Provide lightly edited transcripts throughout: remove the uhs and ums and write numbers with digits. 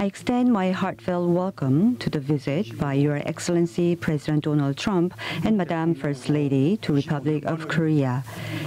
I extend my heartfelt welcome to the visit by Your Excellency President Donald Trump and Madam First Lady to Republic of Korea.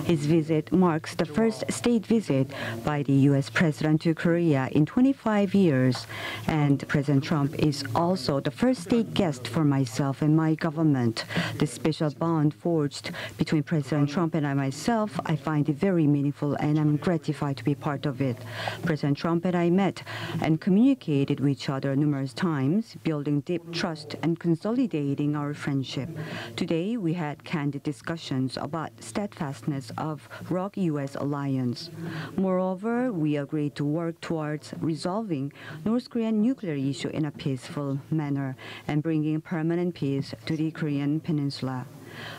His visit marks the first state visit by the U.S. President to Korea in 25 years, and President Trump is also the first state guest for myself and my government. The special bond forged between President Trump and myself, I find it very meaningful, and I'm gratified to be part of it. President Trump and I met and communicated with each other numerous times, building deep trust and consolidating our friendship. Today, we had candid discussions about steadfastness of ROK-US alliance. Moreover, we agreed to work towards resolving North Korean nuclear issue in a peaceful manner and bringing permanent peace to the Korean peninsula.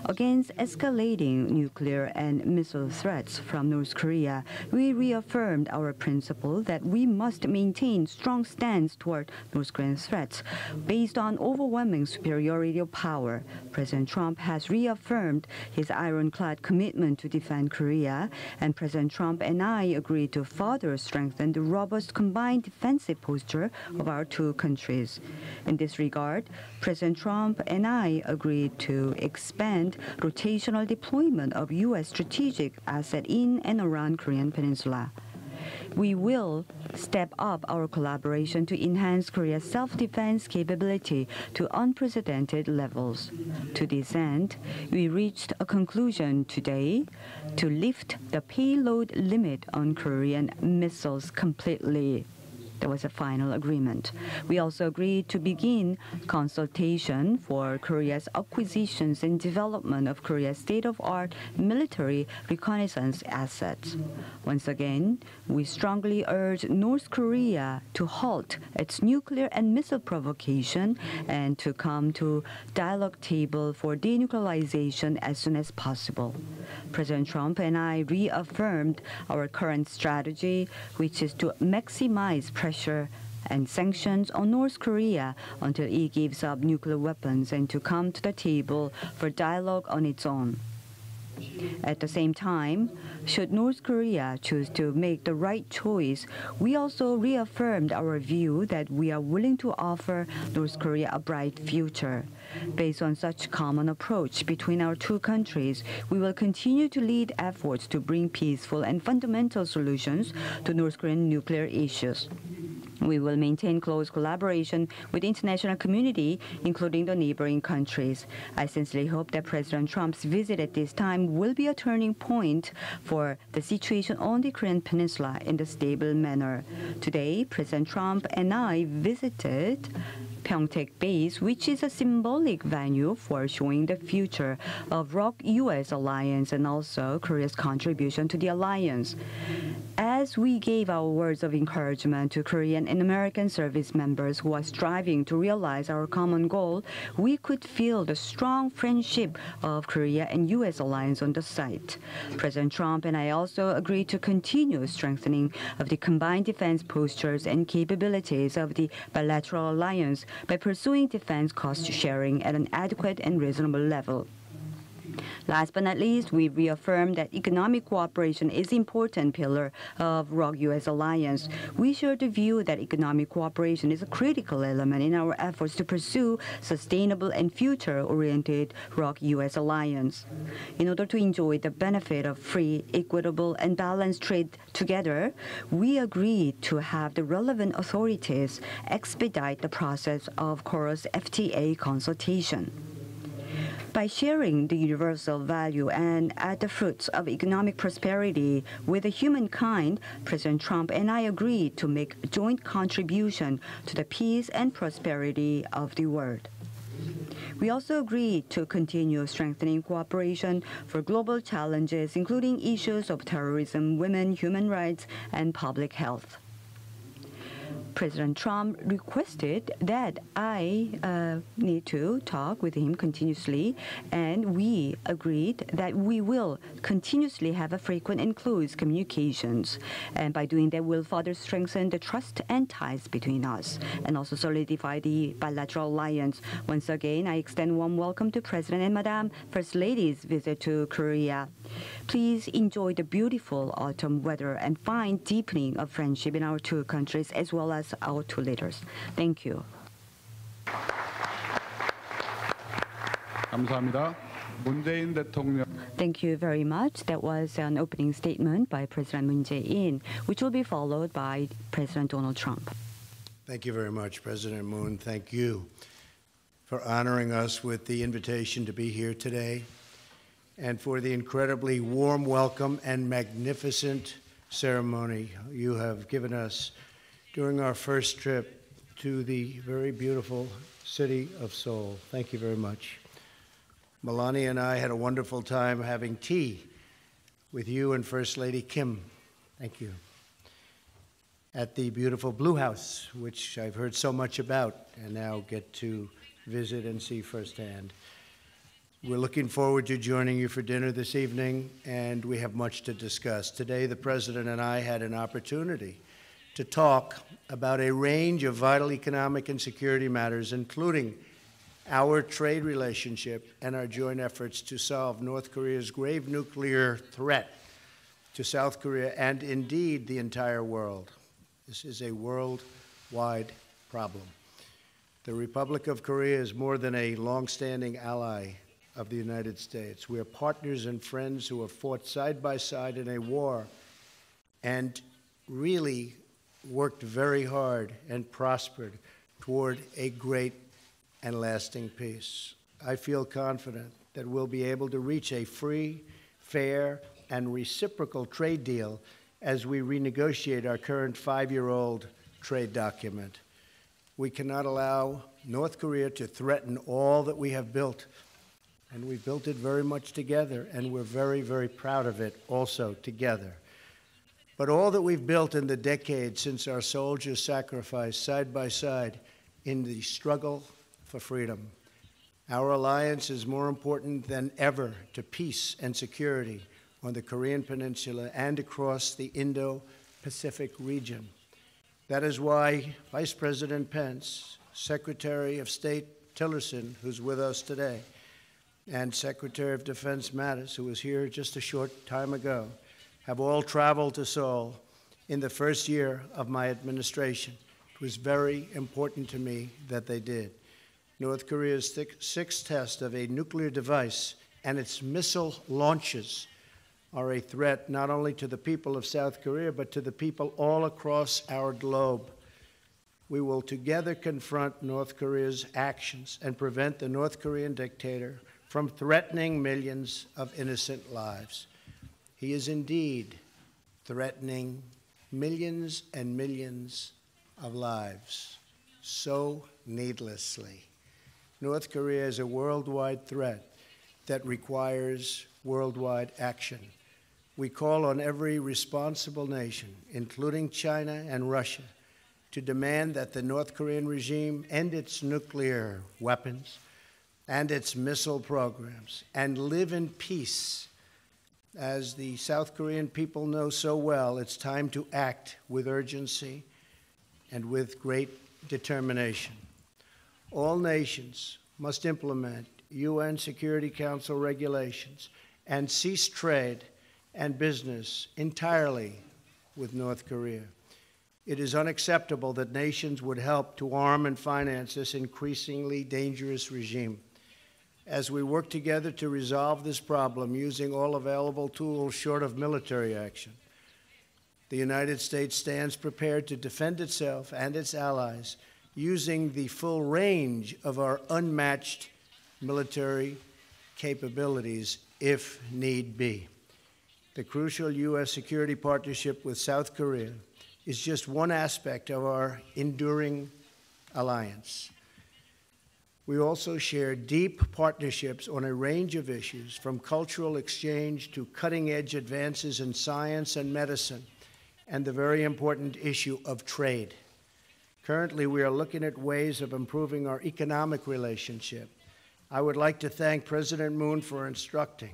Against escalating nuclear and missile threats from North Korea, we reaffirmed our principle that we must maintain strong stance toward North Korean threats based on overwhelming superiority of power. President Trump has reaffirmed his ironclad commitment to defend Korea, and President Trump and I agreed to further strengthen the robust combined defensive posture of our two countries. In this regard, President Trump and I agreed to expand rotational deployment of U.S. strategic assets in and around Korean Peninsula. We will step up our collaboration to enhance Korea's self-defense capability to unprecedented levels. To this end, we reached a conclusion today to lift the payload limit on Korean missiles completely. There was a final agreement. We also agreed to begin consultation for Korea's acquisitions and development of Korea's state-of-the-art military reconnaissance assets. Once again, we strongly urge North Korea to halt its nuclear and missile provocation and to come to dialogue table for denuclearization as soon as possible. President Trump and I reaffirmed our current strategy, which is to maximize pressure and sanctions on North Korea until it gives up nuclear weapons and to come to the table for dialogue on its own. At the same time, should North Korea choose to make the right choice, we also reaffirmed our view that we are willing to offer North Korea a bright future. Based on such common approach between our two countries, we will continue to lead efforts to bring peaceful and fundamental solutions to North Korean nuclear issues. We will maintain close collaboration with the international community, including the neighboring countries. I sincerely hope that President Trump's visit at this time will be a turning point for the situation on the Korean Peninsula in a stable manner. Today, President Trump and I visited Pyeongtaek Base, which is a symbolic venue for showing the future of ROK-US alliance and also Korea's contribution to the alliance. As we gave our words of encouragement to Korean and American service members who are striving to realize our common goal, we could feel the strong friendship of Korea and U.S. alliance on the site. President Trump and I also agreed to continue strengthening of the combined defense postures and capabilities of the bilateral alliance by pursuing defense cost sharing at an adequate and reasonable level. Last but not least, we reaffirmed that economic cooperation is an important pillar of ROK-US alliance. We share the view that economic cooperation is a critical element in our efforts to pursue sustainable and future-oriented ROK-US alliance. In order to enjoy the benefit of free, equitable, and balanced trade together, we agreed to have the relevant authorities expedite the process of KORU's FTA consultation. By sharing the universal value and add the fruits of economic prosperity with the humankind, President Trump and I agreed to make a joint contribution to the peace and prosperity of the world. We also agreed to continue strengthening cooperation for global challenges, including issues of terrorism, women, human rights, and public health. President Trump requested that I need to talk with him continuously, and we agreed that we will continuously have a frequent and close communications. And by doing that, we'll further strengthen the trust and ties between us and also solidify the bilateral alliance. Once again, I extend warm welcome to President and Madam First Lady's visit to Korea. Please enjoy the beautiful autumn weather and find deepening of friendship in our two countries as well as our two leaders. Thank you. 감사합니다. 문재인 대통령. Thank you very much. That was an opening statement by President Moon Jae-in, which will be followed by President Donald Trump. Thank you very much, President Moon. Thank you for honoring us with the invitation to be here today and for the incredibly warm welcome and magnificent ceremony you have given us during our first trip to the very beautiful city of Seoul. Thank you very much. Melania and I had a wonderful time having tea with you and First Lady Kim. Thank you. At the beautiful Blue House, which I've heard so much about and now get to visit and see firsthand. We're looking forward to joining you for dinner this evening, and we have much to discuss. Today, the President and I had an opportunity to talk about a range of vital economic and security matters, including our trade relationship and our joint efforts to solve North Korea's grave nuclear threat to South Korea and indeed the entire world. This is a worldwide problem. The Republic of Korea is more than a long-standing ally of the United States. We are partners and friends who have fought side by side in a war and really worked very hard and prospered toward a great and lasting peace. I feel confident that we'll be able to reach a free, fair, and reciprocal trade deal as we renegotiate our current 5-year-old trade document. We cannot allow North Korea to threaten all that we have built, and we've built it very much together, and we're very, very proud of it also together. But all that we've built in the decades since our soldiers sacrificed side by side in the struggle for freedom. Our alliance is more important than ever to peace and security on the Korean Peninsula and across the Indo-Pacific region. That is why Vice President Pence, Secretary of State Tillerson, who's with us today, and Secretary of Defense Mattis, who was here just a short time ago, have all traveled to Seoul in the first year of my administration. It was very important to me that they did. North Korea's sixth test of a nuclear device and its missile launches are a threat not only to the people of South Korea, but to the people all across our globe. We will together confront North Korea's actions and prevent the North Korean dictator from threatening millions of innocent lives. He is indeed threatening millions and millions of lives so needlessly. North Korea is a worldwide threat that requires worldwide action. We call on every responsible nation, including China and Russia, to demand that the North Korean regime end its nuclear weapons and its missile programs and live in peace. As the South Korean people know so well, it's time to act with urgency and with great determination. All nations must implement UN Security Council regulations and cease trade and business entirely with North Korea. It is unacceptable that nations would help to arm and finance this increasingly dangerous regime. As we work together to resolve this problem using all available tools short of military action, the United States stands prepared to defend itself and its allies using the full range of our unmatched military capabilities if need be. The crucial U.S. security partnership with South Korea is just one aspect of our enduring alliance. We also share deep partnerships on a range of issues, from cultural exchange to cutting-edge advances in science and medicine, and the very important issue of trade. Currently, we are looking at ways of improving our economic relationship. I would like to thank President Moon for instructing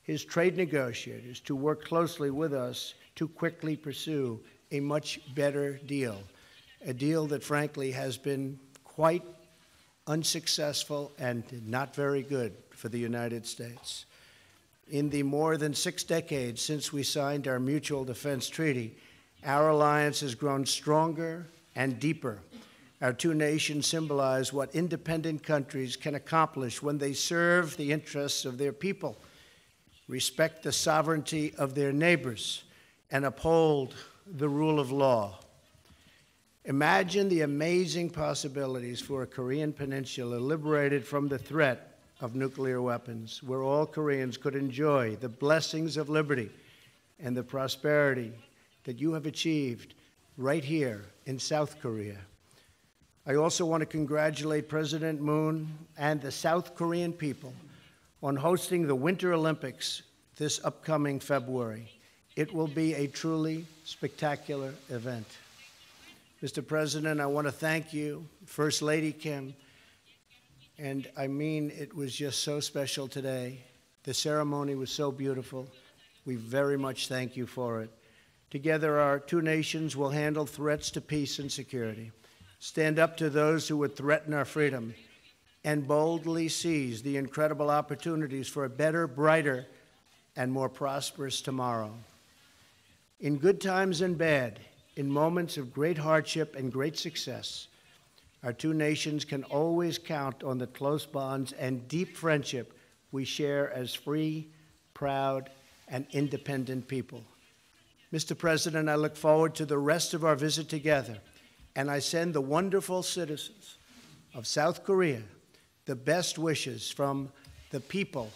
his trade negotiators to work closely with us to quickly pursue a much better deal, a deal that frankly has been quite unsuccessful and not very good for the United States. In the more than 6 decades since we signed our Mutual Defense Treaty, our alliance has grown stronger and deeper. Our two nations symbolize what independent countries can accomplish when they serve the interests of their people, respect the sovereignty of their neighbors, and uphold the rule of law. Imagine the amazing possibilities for a Korean peninsula liberated from the threat of nuclear weapons, where all Koreans could enjoy the blessings of liberty and the prosperity that you have achieved right here in South Korea. I also want to congratulate President Moon and the South Korean people on hosting the Winter Olympics this upcoming February. It will be a truly spectacular event. Mr. President, I want to thank you, First Lady Kim, and I mean it was just so special today. The ceremony was so beautiful. We very much thank you for it. Together, our two nations will handle threats to peace and security, stand up to those who would threaten our freedom, and boldly seize the incredible opportunities for a better, brighter, and more prosperous tomorrow. In good times and bad, in moments of great hardship and great success, our two nations can always count on the close bonds and deep friendship we share as free, proud, and independent people. Mr. President, I look forward to the rest of our visit together, and I send the wonderful citizens of South Korea the best wishes from the people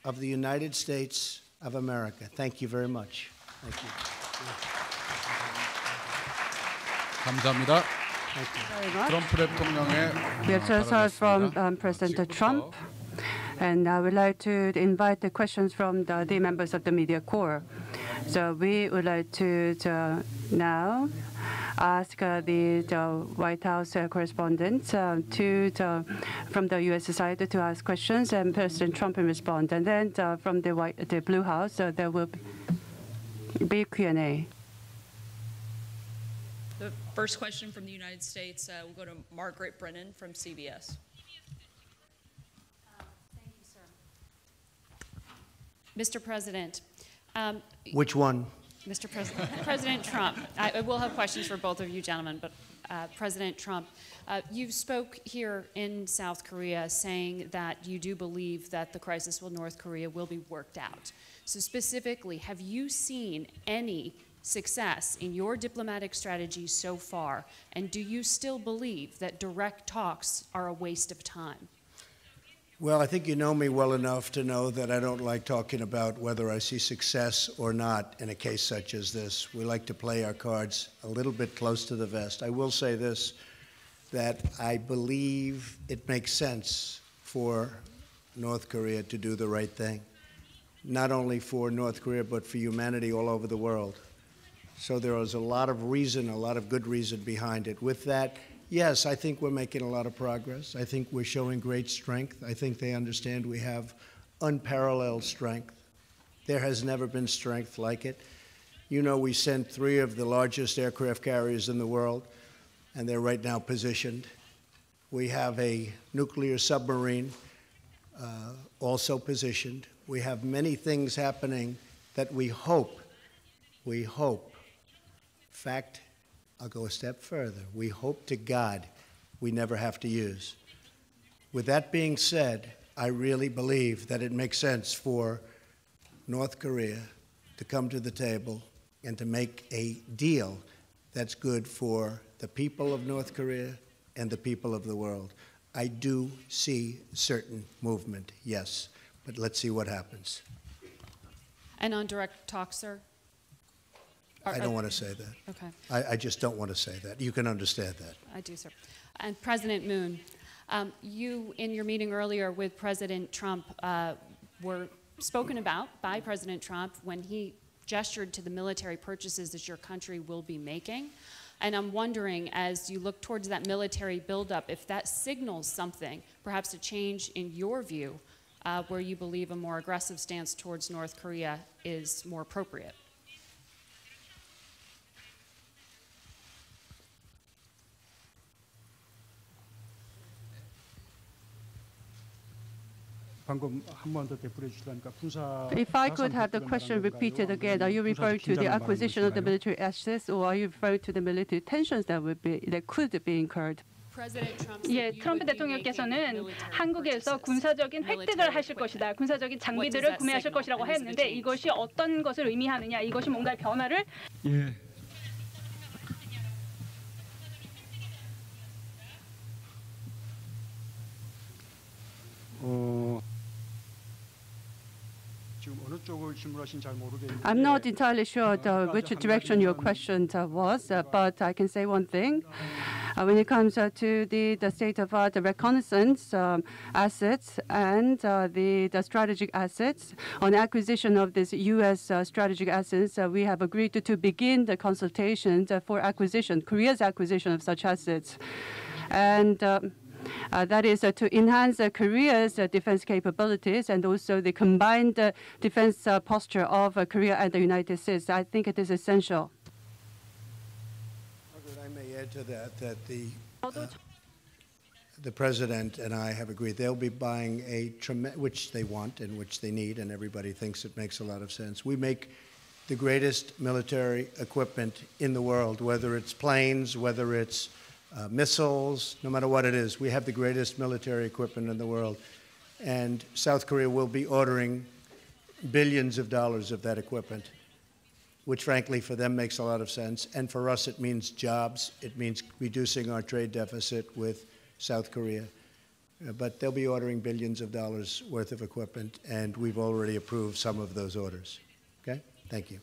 of the United States of America. Thank you very much. Thank you. 감사합니다. 트럼프 대통령의 We have just heard from President Trump, and I would like to invite the questions from the members of the media corps. So we would like to now ask the White House correspondent from the U.S. side to ask questions, and President Trump will respond. And then from the Blue House, there will be Q&A. The first question from the United States will go to Margaret Brennan from CBS. Thank you, sir. Mr. President. Which one? Mr. President, President Trump. I will have questions for both of you gentlemen, but President Trump, you spoke here in South Korea saying that you do believe that the crisis with North Korea will be worked out. So specifically, have you seen any success in your diplomatic strategy so far, and do you still believe that direct talks are a waste of time? Well, I think you know me well enough to know that I don't like talking about whether I see success or not in a case such as this. We like to play our cards a little bit close to the vest. I will say this, that I believe it makes sense for North Korea to do the right thing, not only for North Korea, but for humanity all over the world. So there is a lot of reason, a lot of good reason behind it. With that, yes, I think we're making a lot of progress. I think we're showing great strength. I think they understand we have unparalleled strength. There has never been strength like it. You know, we sent 3 of the largest aircraft carriers in the world, and they're right now positioned. We have a nuclear submarine also positioned. We have many things happening that we hope, in fact, I'll go a step further. We hope to God we never have to use. With that being said, I really believe that it makes sense for North Korea to come to the table and to make a deal that's good for the people of North Korea and the people of the world. I do see certain movement, yes, but let's see what happens. And on direct talk, sir? I don't want to say that. Okay. I just don't want to say that. You can understand that. I do, sir. And President Moon, you, in your meeting earlier with President Trump, were spoken about by President Trump when he gestured to the military purchases that your country will be making. And I'm wondering, as you look towards that military buildup, if that signals something, perhaps a change in your view where you believe a more aggressive stance towards North Korea is more appropriate. If I could have the question repeated again, are you referring to the acquisition of the military assets, or are you referring to the military tensions that could be incurred? 예, 트럼프 대통령께서는 한국에서 군사적인 획득을 하실 것이다. 군사적인 장비들을 구매하실 것이라고 했는데 이것이 어떤 것을 의미하느냐, 이것이 뭔가 변화를 예. I'm not entirely sure which direction your question was, but I can say one thing. When it comes to the state-of-art reconnaissance assets and the strategic assets, on acquisition of this U.S. strategic assets, we have agreed to begin the consultations for acquisition, Korea's acquisition of such assets. And that is to enhance Korea's defense capabilities and also the combined defense posture of Korea and the United States. I think it is essential. I may add to that the President and I have agreed they'll be buying which they want and which they need, and everybody thinks it makes a lot of sense. We make the greatest military equipment in the world, whether it's planes, whether it's missiles, no matter what it is. We have the greatest military equipment in the world. And South Korea will be ordering billions of dollars of that equipment, which frankly for them makes a lot of sense. And for us, it means jobs. It means reducing our trade deficit with South Korea. But they'll be ordering billions of dollars worth of equipment, and we've already approved some of those orders. Okay? Thank you.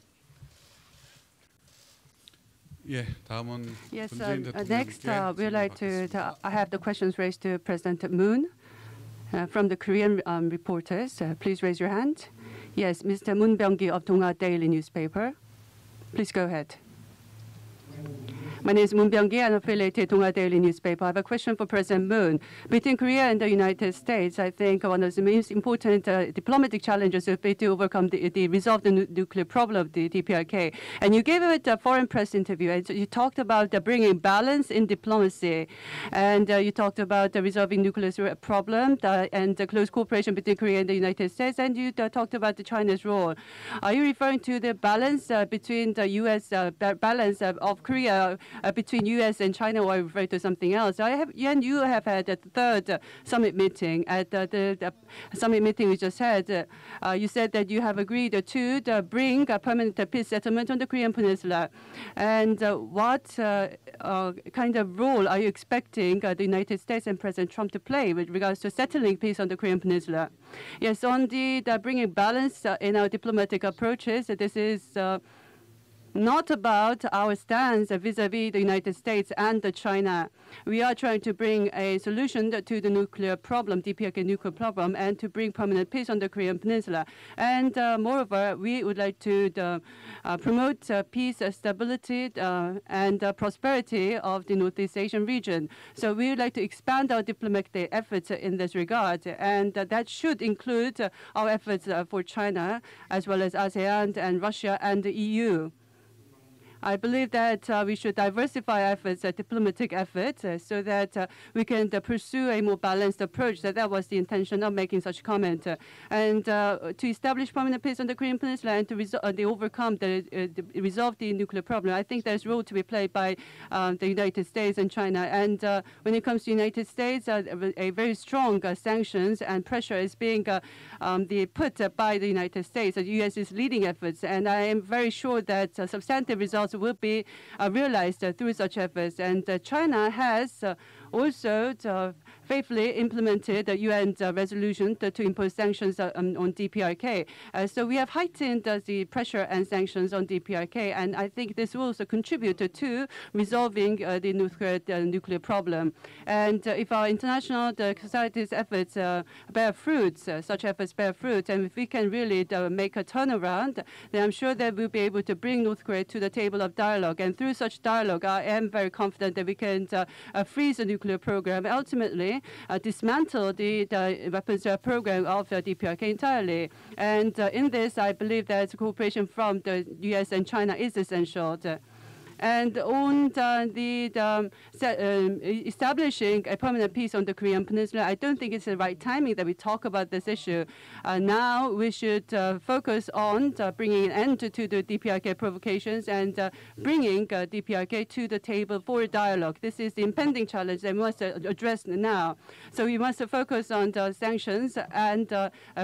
예, 다음은 Yes, 문재인 대통령께 next we'd like to 질문받겠습니다. I have the questions raised to President Moon from the Korean reporters. Please raise your hand. Yes, Mr. Moon Byung-gi of Donghwa Daily newspaper. Please go ahead. My name is Moon Byung-gi, I'm affiliated Donghwa Daily newspaper. I have a question for President Moon. Between Korea and the United States, I think one of the most important diplomatic challenges will be to overcome resolve the nuclear problem of the DPRK. And you gave it a foreign press interview, and you talked about bringing balance in diplomacy. And you talked about resolving nuclear problem and close cooperation between Korea and the United States. And you talked about China's role. Are you referring to the balance between the U.S. balance of Korea between U.S. and China, or I refer to something else? You have had a third summit meeting. At the summit meeting we just had, you said that you have agreed to bring a permanent peace settlement on the Korean Peninsula. And what kind of role are you expecting the United States and President Trump to play with regards to settling peace on the Korean Peninsula? Yes, on the bringing balance in our diplomatic approaches, this is not about our stance vis-à-vis the United States and China. We are trying to bring a solution to the nuclear problem, DPRK nuclear problem, and to bring permanent peace on the Korean Peninsula. And moreover, we would like to promote peace, stability, and prosperity of the Northeast Asian region. So we would like to expand our diplomatic efforts in this regard, and that should include our efforts for China, as well as ASEAN and Russia and the EU. I believe that we should diversify efforts, diplomatic efforts, so that we can pursue a more balanced approach. That was the intention of making such comment. And to establish permanent peace on the Korean Peninsula and to resolve the nuclear problem, I think there's a role to be played by the United States and China. And when it comes to the United States, a very strong sanctions and pressure is being put by the United States. The U.S. is leading efforts, and I am very sure that substantive results will be realized through such efforts. And China has also faithfully implemented the UN resolution to impose sanctions on DPRK. So we have heightened the pressure and sanctions on DPRK, and I think this will also contribute to resolving the nuclear problem. And if our international society's efforts bear fruits, such efforts bear fruit, and if we can really make a turnaround, then I'm sure that we'll be able to bring North Korea to the table of dialogue. And through such dialogue, I am very confident that we can freeze the nuclear program. Ultimately, certainly dismantle the weapons program of DPRK entirely. And in this, I believe that cooperation from the U.S. and China is essential. And on establishing a permanent peace on the Korean Peninsula, I don't think it's the right timing that we talk about this issue. Now we should focus on bringing an end to the DPRK provocations and bringing DPRK to the table for dialogue. This is the impending challenge that we must address now. So we must focus on the sanctions and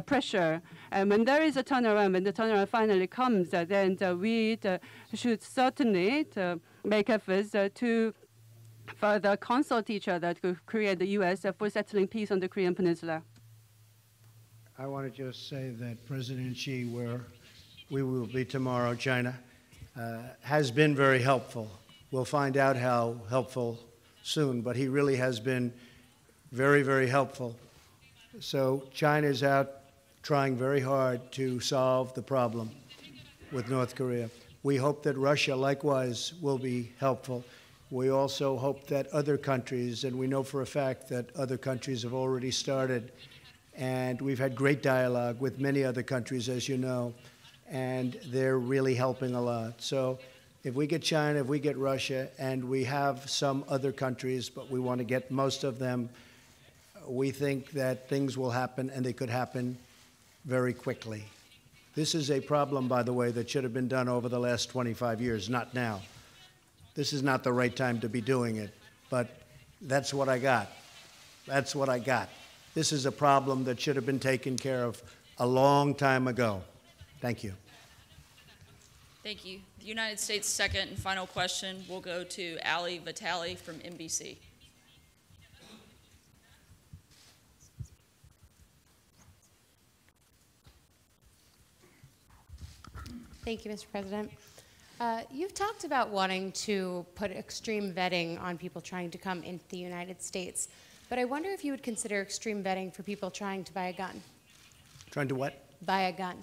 pressure. And when there is a turnaround, when the turnaround finally comes, then we should certainly make efforts to further consult each other to Korea, the U.S. For settling peace on the Korean Peninsula. I want to just say that President Xi, where we will be tomorrow, China, has been very helpful. We'll find out how helpful soon, but he really has been very, very helpful. So China is out trying very hard to solve the problem with North Korea. We hope that Russia, likewise, will be helpful. We also hope that other countries, and we know for a fact that other countries have already started, and we've had great dialogue with many other countries, as you know, and they're really helping a lot. So if we get China, if we get Russia, and we have some other countries, but we want to get most of them, we think that things will happen, and they could happen very quickly. This is a problem, by the way, that should have been done over the last 25 years, not now. This is not the right time to be doing it, but that's what I got. That's what I got. This is a problem that should have been taken care of a long time ago. Thank you. Thank you. The United States' second and final question will go to Ali Vitale from NBC. Thank you, Mr. President. You've talked about wanting to put extreme vetting on people trying to come into the United States, but I wonder if you would consider extreme vetting for people trying to buy a gun. Trying to what? Buy a gun.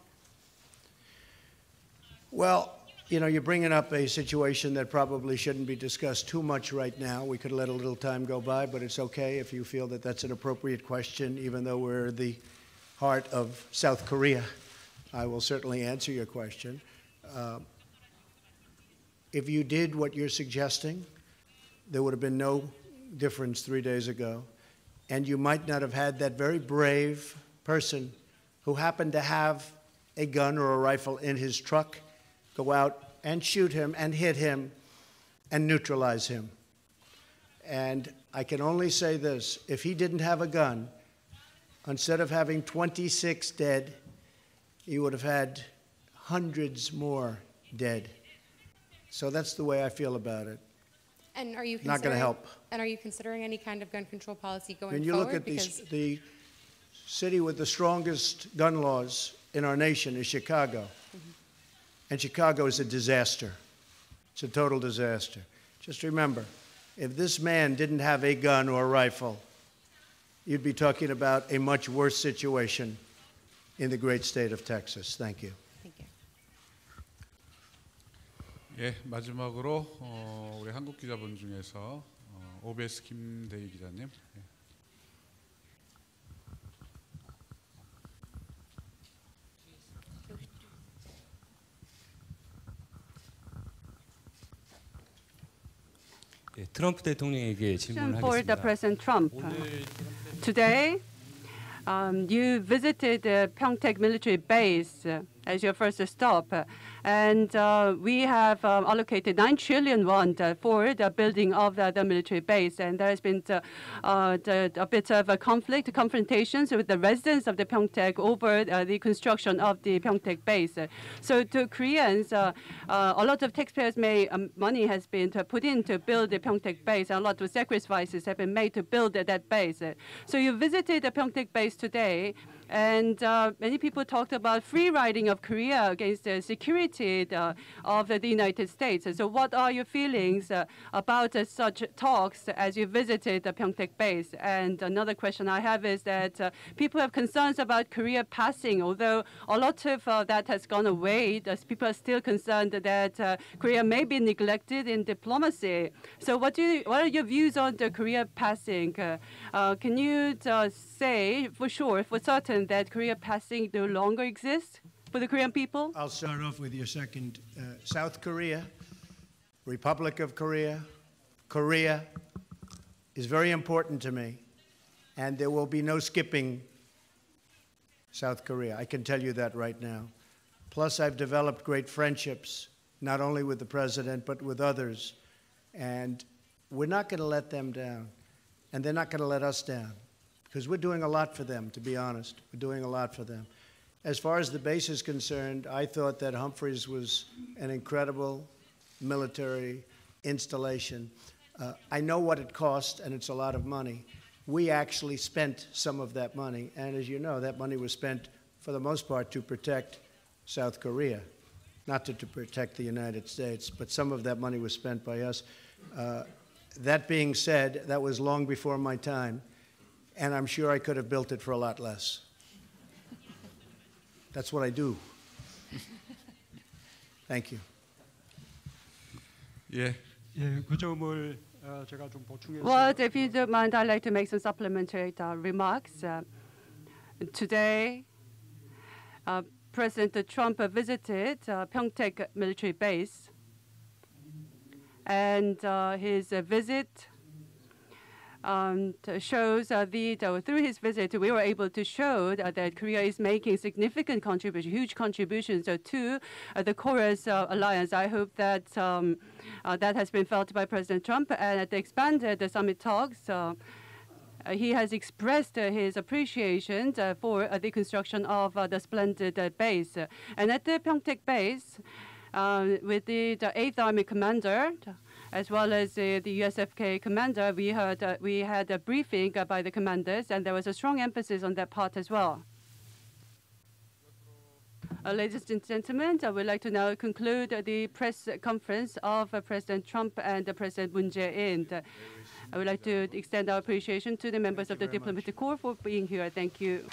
Well, you know, you're bringing up a situation that probably shouldn't be discussed too much right now. We could let a little time go by, but it's okay if you feel that that's an appropriate question, even though we're the heart of South Korea. I will certainly answer your question. If you did what you're suggesting, there would have been no difference 3 days ago, and you might not have had that very brave person who happened to have a gun or a rifle in his truck go out and shoot him and hit him and neutralize him. And I can only say this, if he didn't have a gun, instead of having 26 dead, he would have had hundreds more dead. So that's the way I feel about it. And are you not going to help. And are you considering any kind of gun control policy going when you forward? Look at the city with the strongest gun laws in our nation is Chicago. And Chicago is a disaster. It's a total disaster. Just remember, if this man didn't have a gun or a rifle, you'd be talking about a much worse situation in the great state of Texas. Thank you. Thank you. 예, 마지막으로 우리 한국 기자분 중에서 OBS 김대희 기자님. 예. 트럼프 대통령에게 질문을 For the 하겠습니다. President Trump, today you visited the Pyeongtaek military base as your first stop, and we have allocated 9 trillion won for the building of the military base, and there has been a bit of a confrontations with the residents of the Pyeongtaek over the construction of the Pyeongtaek base. So to Koreans, a lot of taxpayers' money has been put in to build the Pyeongtaek base, and a lot of sacrifices have been made to build that base. So you visited the Pyeongtaek base today, And many people talked about free riding of Korea against the security of the United States. So what are your feelings about such talks as you visited the Pyeongtaek base? And another question I have is that people have concerns about Korea passing, although a lot of that has gone away. People are still concerned that Korea may be neglected in diplomacy. So what are your views on the Korea passing? Can you say for sure, for certain, that Korea passing no longer exists for the Korean people? I'll start off with your second. South Korea, Republic of Korea, Korea is very important to me, and there will be no skipping South Korea. I can tell you that right now. Plus, I've developed great friendships, not only with the president, but with others, and we're not going to let them down, and they're not going to let us down. Because we're doing a lot for them, to be honest. We're doing a lot for them. As far as the base is concerned, I thought that Humphreys was an incredible military installation. I know what it cost, and it's a lot of money. We actually spent some of that money, and as you know, that money was spent, for the most part, to protect South Korea, not to protect the United States, but some of that money was spent by us. That being said, that was long before my time. And I'm sure I could have built it for a lot less. That's what I do. Thank you. 예. 예, 그 점을 제가 좀 보충해서. Well, if you don't mind, I'd like to make some supplementary remarks. Today, President Trump visited Pyeongtaek military base, and his visit shows through his visit, we were able to show that Korea is making significant contributions, huge contributions to the Chorus Alliance. I hope that that has been felt by President Trump. And at the expanded summit talks, he has expressed his appreciation for the construction of the splendid base. And at the Pyeongtaek base, with the 8th Army Commander, as well as the USFK commander, we had a briefing by the commanders, and there was a strong emphasis on that part as well. Ladies and gentlemen, I would like to now conclude the press conference of President Trump and President Moon Jae-in. I would like to extend our appreciation to the members of the diplomatic corps for being here. Thank you.